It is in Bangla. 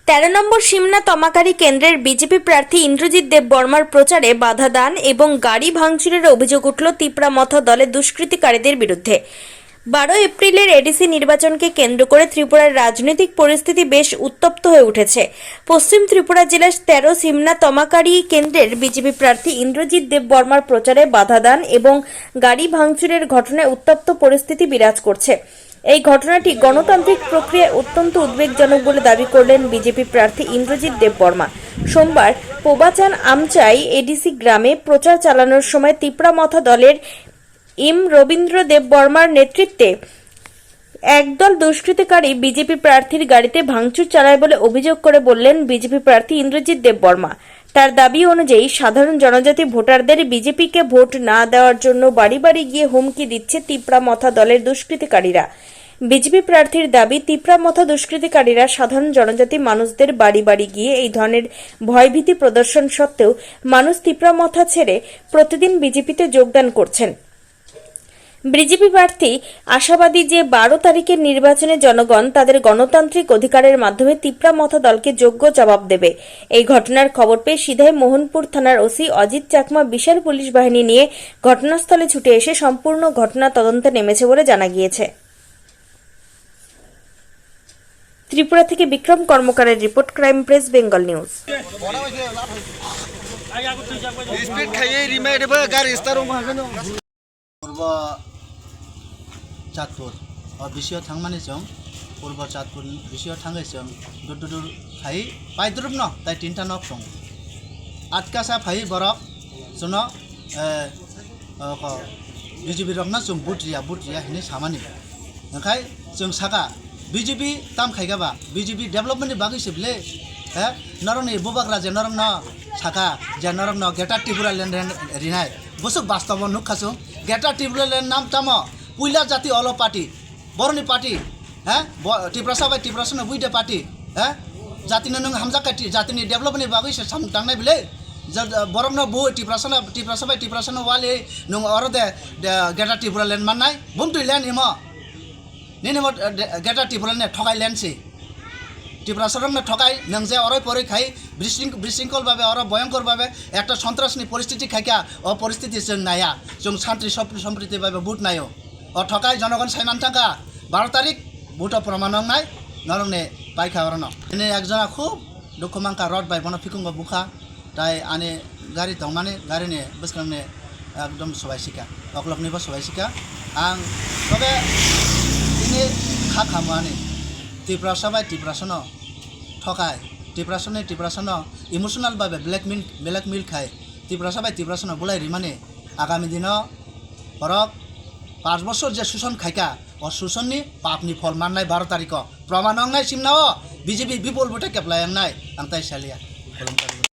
13 নম্বর সিমনা তমাকারী কেন্দ্রের বিজেপি প্রার্থী ইন্দ্রজিৎ দেববর্মার প্রচারে বাধা দান এবং গাড়ি ভাঙচুরের অভিযোগ উঠল তিপ্রামথা দলের দুষ্কৃতিকারীদের বিরুদ্ধে। 12 এপ্রিলের এডিসি নির্বাচনকে কেন্দ্র করে ত্রিপুরার রাজনৈতিক পরিস্থিতি বেশ উত্তপ্ত হয়ে উঠেছে। পশ্চিম ত্রিপুরা জেলার 13 সিমনা তমাকারী কেন্দ্রের বিজেপি প্রার্থী ইন্দ্রজিৎ দেববর্মার প্রচারে বাধা দান এবং গাড়ি ভাঙচুরের ঘটনায় উত্তপ্ত পরিস্থিতি বিরাজ করছে। এই ঘটনাটি গণতান্ত্রিক প্রক্রিয়ায় অত্যন্ত উদ্বেগজনক বলে দাবি করলেন বিজেপি প্রার্থী ইন্দ্রজিৎ দেববর্মা। সোমবার পোবাচান আমচাই এডিসি গ্রামে প্রচার চালানোর সময় তিপ্রামথা দলের রবীন্দ্র দেববর্মার নেতৃত্বে একদল দুষ্কৃতিকারী বিজেপি প্রার্থীর গাড়িতে ভাঙচুর চালায় বলে অভিযোগ করে বললেন বিজেপি প্রার্থী ইন্দ্রজিৎ দেববর্মা। তার দাবি অনুযায়ী সাধারণ জনজাতি ভোটারদের বিজেপিকে ভোট না দেওয়ার জন্য বাড়ি বাড়ি গিয়ে হুমকি দিচ্ছে তিপ্রামথা দলের দুষ্কৃতিকারীরা। বিজেপি প্রার্থীর দাবি, তিপ্রামথা দুষ্কৃতিকারীরা সাধারণ জনজাতি মানুষদের বাড়ি বাড়ি গিয়ে এই ধরনের ভয়ভীতি প্রদর্শন সত্ত্বেও মানুষ তিপ্রামথা ছেড়ে প্রতিদিন বিজেপিতে যোগদান করছেন। বিজেপি প্রার্থী আশাবাদী যে 12 তারিখের নির্বাচনে জনগণ তাদের গণতান্ত্রিক অধিকারের মাধ্যমে তিপ্রামথা দলকে যোগ্য জবাব দেবে। এই ঘটনার খবর পেয়ে সিধাই মোহনপুর থানার ওসি অজিত চাকমা বিশাল পুলিশ বাহিনী নিয়ে ঘটনাস্থলে ছুটে এসে সম্পূর্ণ ঘটনা তদন্তে নেমেছে বলে জানা গিয়েছে। ত্রিপুরা থেকে বিক্রম কর্মকারের report, crime press, Bengal news. Chandpur और विषय थांगमाने जों पूर्व चाँदपुर विषय थांगे जों दुर फाई पाइद्रुप न ताई 3टा नक दं आटकासा फाई बरक जोंनो बीजेपी रकना जों बुट्रिया हिने सामानि ओंखाय जों साका बीजेपी ताम खायगाबा बीजेपी डेभलपमेन्टनि बागै सिबले नरंनि बुबाक राजे नरं न साका जे नरं न गेटा त्रिपुरा लेन रिनाय बसुक बास्तव नुखासु गेटा त्रिपुरा लेन नाम तामो पुइला जाति अल पार्टी बरनी पार्टी टिप्रा सबाय टिप्रासन बुइदे पार्टी जातिनो नों हामजाका जातिनि डेभलपमेन्टनि बागै साम थांनाय बिले बरम न बु टिप्रा सबाय टिप्रासन वाले नों अरदे गेटा त्रिपुरा लेन माननाय बुमतुइ लेन इमो निनेमो गेटा त्रिपुरा ने ठगाय लेनसि टिप्रा सरंनो ठगाय नों जे अरय परै खाय बिशृंखल भावे अर भयंकर भावे एकटा सन्त्रासनि परिस्थिति खायका अ परिस्थिति जों नाया जों शान्ति सम्प्रीति भावे भोट नायो अ ठगाय जनगण साइमान थाका 12 तारिख भोट प्रमाण नाय नरंने पाइखा अरन ने एकजना खूब दुखुमांका रड बाय बन फिकुंग बुखा ताई आने गाड़ी दंमाने गाड़ी ने बसखांने एकदम सबायसिका अकलकनिबो सबायसिका आं तबे दिने खाखामाने टिप्रा सबाय टिप्रासन ठगाय टिप्रासन इमोशनल भावे ब्लैकमेल खाय टिप्रा सबाय टिप्रासन बुलाई रिमाने आगामी दिन फरक 5 बছর जे शोषण खायका और शोषणनि पापनि फल माननाय 12 तारिख प्रमाण नाय सिमनाओ बीजेपी विपुल भोटे केप्लायनाय आं ताइ सालिया